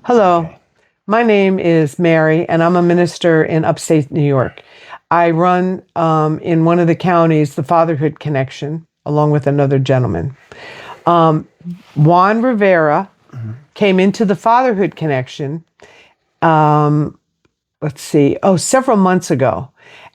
Hello, Okay. my name is Mary, and I'm a minister in upstate New York. I run in one of the counties the Fatherhood Connection along with another gentleman. Um, Juan Rivera Mhm. came into the Fatherhood Connection, um, several months ago.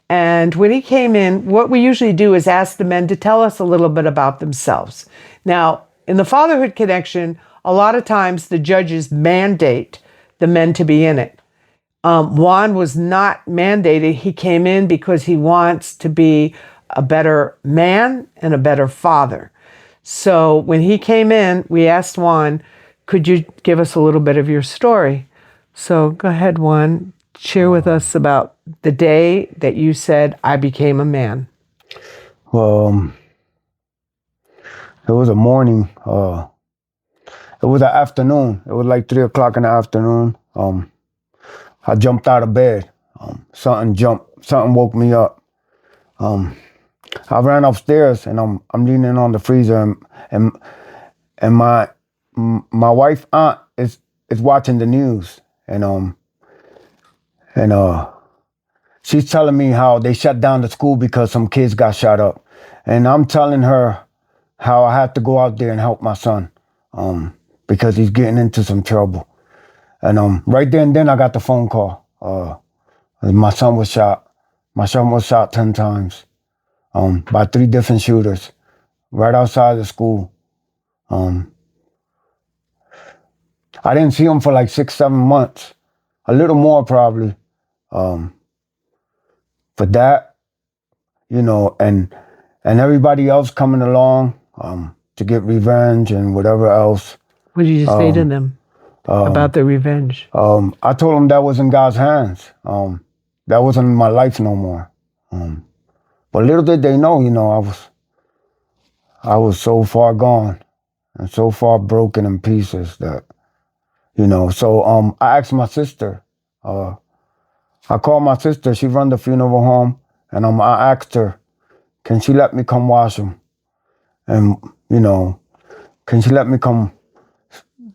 And when he came in, what we usually do is ask the men to tell us a little bit about themselves. Now, in the Fatherhood Connection, a lot of times the judges mandate the men to be in it. Juan was not mandated. He came in because he wants to be a better man and a better father. So when he came in, we asked Juan, could you give us a little bit of your story? So go ahead, Juan. Share with us about the day that you said, I became a man. Well, it was a morning. It was an afternoon. It was like 3 o'clock in the afternoon. I jumped out of bed. Something woke me up. Um, I ran upstairs and I'm leaning on the freezer and and my wife aunt is watching the news and she's telling me how they shut down the school because some kids got shot up, and I'm telling her how I have to go out there and help my son, because he's getting into some trouble. And right there and then I got the phone call. My son was shot. My son was shot 10 times by 3 different shooters right outside the school. Um, I didn't see him for like 6, 7 months, a little more probably. Um, for that, and everybody else coming along to get revenge and whatever else. What did you say to Um, them about um, the revenge? I told them that was in God's hands. That wasn't my life no more. But little did they know, I was so far gone and so far broken in pieces that, So I asked my sister. Uh, I called my sister. She run the funeral home, and I asked her, can she let me come wash him? And can she let me come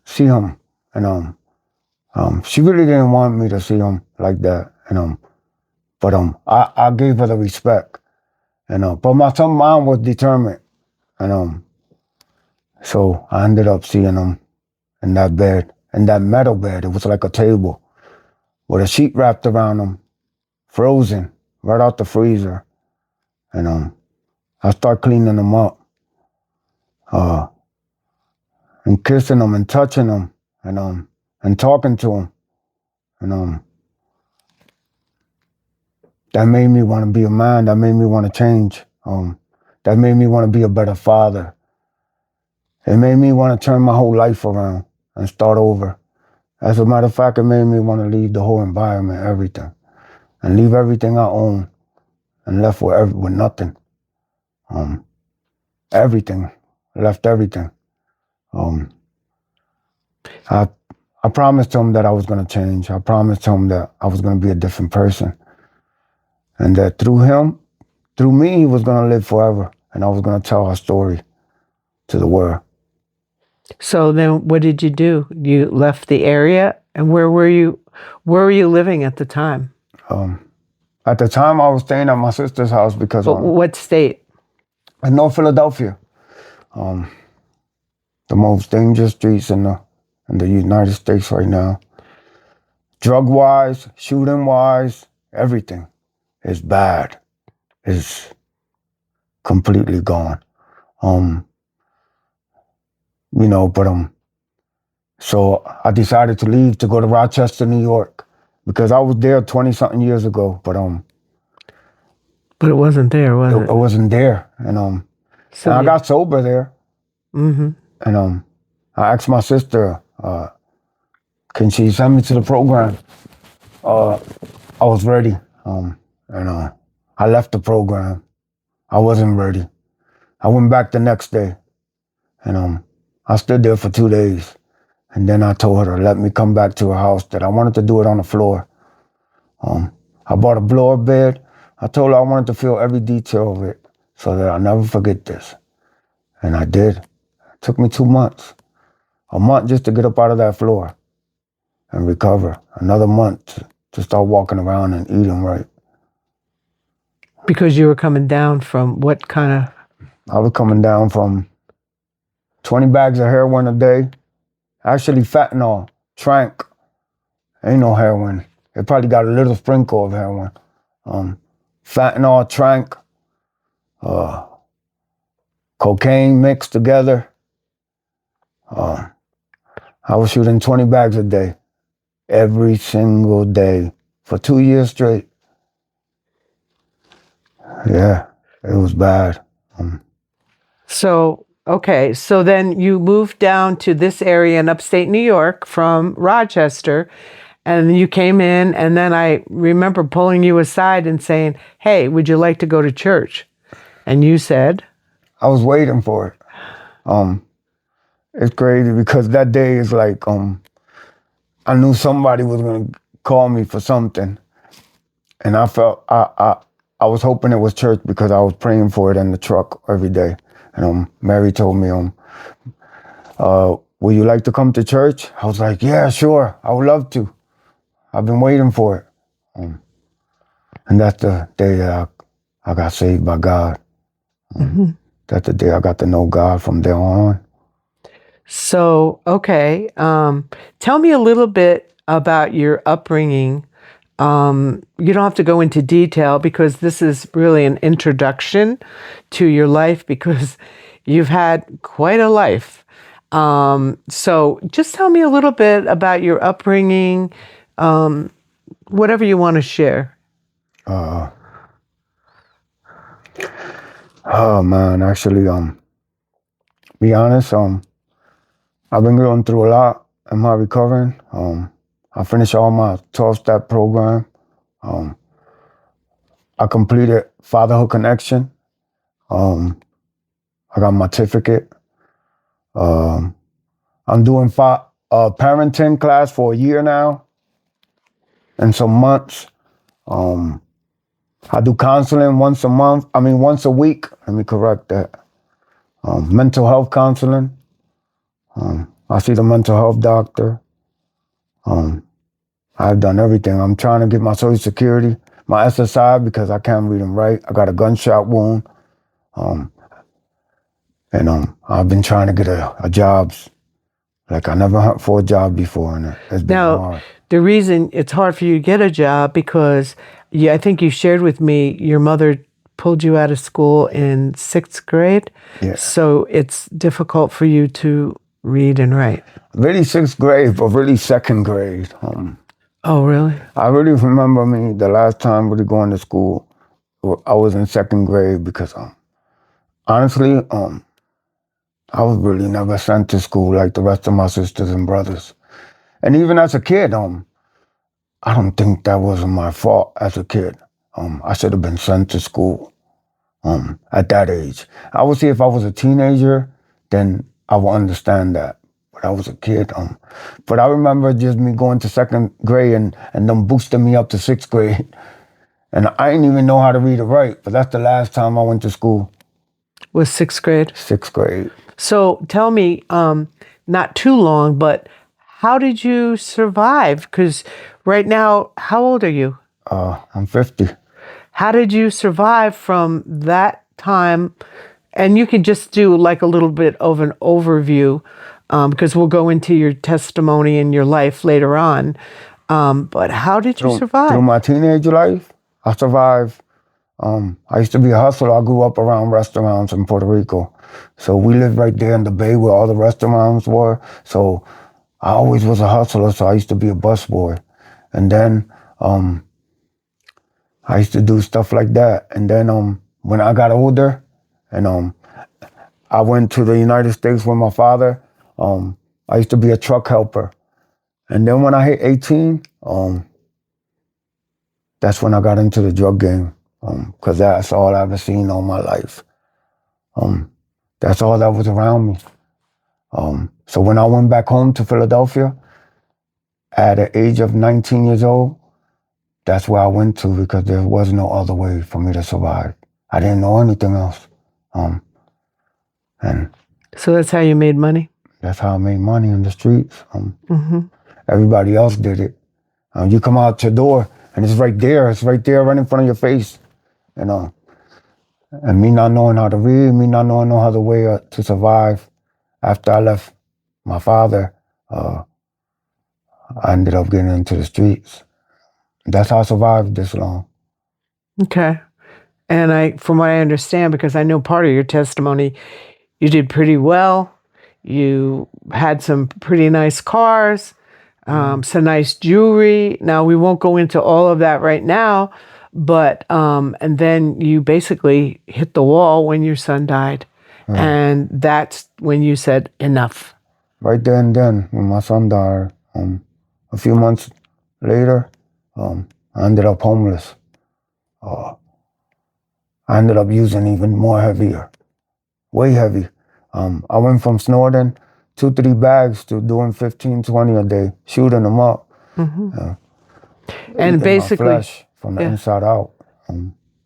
see him? And she really didn't want me to see him like that. But I gave her the respect. But my son mom was determined. And so I ended up seeing him in that bed, in that metal bed. It was like a table with a sheet wrapped around him, frozen, right out the freezer. And I start cleaning him up, uh, and kissing him and touching him, and talking to him. And that made me want to be a man. That made me want to change. That made me want to be a better father. It made me want to turn my whole life around and start over. As a matter of fact, it made me want to leave the whole environment, everything, and leave everything I own and left with nothing. Everything, left everything. Um, I I promised him that I was going to change. I promised him that I was going to be a different person, and that through me, he was going to live forever, and I was going to tell our story to the world. So then what did you do? You left the area, and where were you? Where were you living at the time? Um, at the time, I was staying at my sister's house because But what state? in North Philadelphia, um, the most dangerous streets in the United States right now. Drug wise, shooting wise, everything is bad. Is completely gone. Um, but so I decided to leave to go to Rochester, New York, because I was there 20 something years ago, but But it wasn't there, was it it? wasn't there, and So I got sober there, mm-hmm. and I asked my sister, can she send me to the program? I was ready, and I left the program. I wasn't ready. I went back the next day, and I stood there for 2 days, and then I told her to let me come back to her house, that I wanted to do it on the floor. I bought a blow-up bed. I told her I wanted to feel every detail of it so that I'll never forget this. And I did. It took me 2 months, a month just to get up out of that floor. and recover. Another month to start walking around and eating right. Because you were coming down from what kind of? I was coming down from 20 bags of heroin a day. Actually, fentanyl, trank. Ain't no heroin. It probably got a little sprinkle of heroin. Fentanyl, trank, cocaine mixed together. I was shooting 20 bags a day, every single day, for 2 years straight. Yeah, it was bad. So, okay. So then you moved down to this area in upstate New York from Rochester, and you came in, and then I remember pulling you aside and saying, "Hey, would you like to go to church?" And you said, I was waiting for it. It's crazy because that day is like, I knew somebody was gonna call me for something, and I felt I was hoping it was church because I was praying for it in the truck every day. And Mary told me, would you like to come to church? I was like, yeah, sure, I would love to. I've been waiting for it. And that's the day that I got saved by God. That's the day I got to know God from there on. So, okay. Tell me a little bit about your upbringing. You don't have to go into detail because this is really an introduction to your life because you've had quite a life. So just tell me a little bit about your upbringing, whatever you want to share. Oh man, actually, be honest, I've been going through a lot in my recovering. I finished all my 12-step program. I completed Fatherhood Connection. I got my certificate. I'm doing parenting class for a year now and some months. I do counseling once a week. Let me correct that. Mental health counseling. I see the mental health doctor. I've done everything. I'm trying to get my Social Security, my SSI, because I can't read and write. I got a gunshot wound. I've been trying to get a job. Like I never hunt for a job before, and it's been hard. The reason it's hard for you to get a job because I think you shared with me your mother pulled you out of school in 6th grade. Yeah. So it's difficult for you to read and write. Really 6th grade, but really 2nd grade. Oh, really? I really remember the last time really going to school. I was in 2nd grade because honestly, I was really never sent to school like the rest of my sisters and brothers. And even as a kid, I don't think that wasn't my fault as a kid. I should have been sent to school at that age. I would say if I was a teenager, then I would understand that. But I was a kid. But I remember just me going to 2nd grade and them boosting me up to 6th grade. And I didn't even know how to read or write. But that's the last time I went to school. Was 6th grade? 6th grade. So tell me, not too long, but how did you survive? Because right now, how old are you? I'm 50. How did you survive from that time? And you can just do like a little bit of an overview because we'll go into your testimony and your life later on. But how did you survive? Through my teenage life, I survived. I used to be a hustler. I grew up around restaurants in Puerto Rico. So we lived right there in the bay where all the restaurants were. So I always was a hustler, so I used to be a busboy. And then I used to do stuff like that. And then when I got older and I went to the United States with my father, I used to be a truck helper. And then when I hit 18, that's when I got into the drug game. Because that's all I've ever seen all my life. That's all that was around me. So when I went back home to Philadelphia at the age of 19 years old, that's where I went to because there was no other way for me to survive. I didn't know anything else. And so that's how you made money? that's how I made money in the streets. everybody else did it. You come out your door and it's right there. It's right there, right in front of your face. You know, and me not knowing how to read, me not knowing how to way to survive. After I left my father, I ended up getting into the streets. That's how I survived this long. Okay. And from what I understand, because I know part of your testimony, you did pretty well. You had some pretty nice cars, some nice jewelry. Now, we won't go into all of that right now, but, and then you basically hit the wall when your son died. And that's when you said, enough. Right there and then, when my son died, a few months later, I ended up homeless. I ended up using even more heavier, way heavy. I went from snorting 2-3 bags to doing 15, 20 a day, shooting them up. And basically, my flesh from the inside out.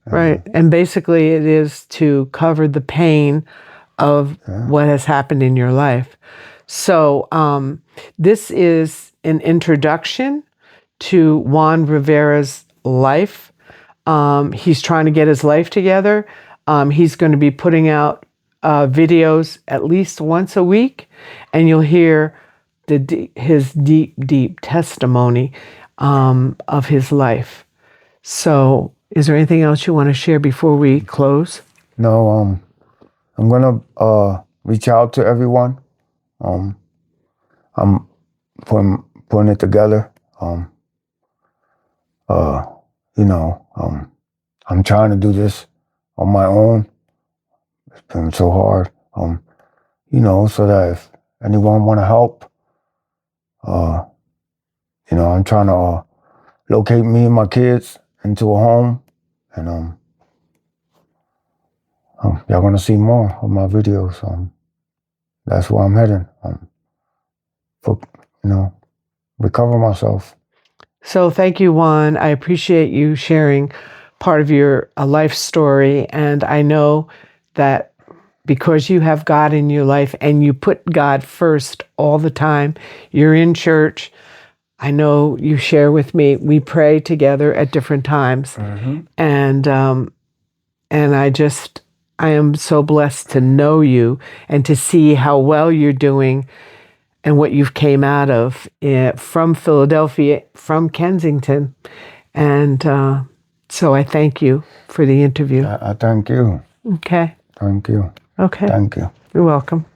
Right. And basically it is to cover the pain of what has happened in your life. So this is an introduction to Juan Rivera's life. He's trying to get his life together. He's going to be putting out videos at least once a week, and you'll hear his deep, deep testimony of his life. So is there anything else you want to share before we close? No, I'm going to reach out to everyone. I'm putting it together. I'm trying to do this on my own. It's been so hard. So that if anyone want to help, I'm trying to locate me and my kids into a home, and y'all gonna see more of my videos. That's where I'm heading. For recover myself. So thank you, Juan. I appreciate you sharing part of your life story. And I know that because you have God in your life and you put God first all the time, you're in church. I know you share with me, we pray together at different times. And I am so blessed to know you and to see how well you're doing and what you've came out of from Philadelphia, from Kensington. And so I thank you for the interview. I thank you. Okay. Thank you. Okay. Thank you. You're welcome.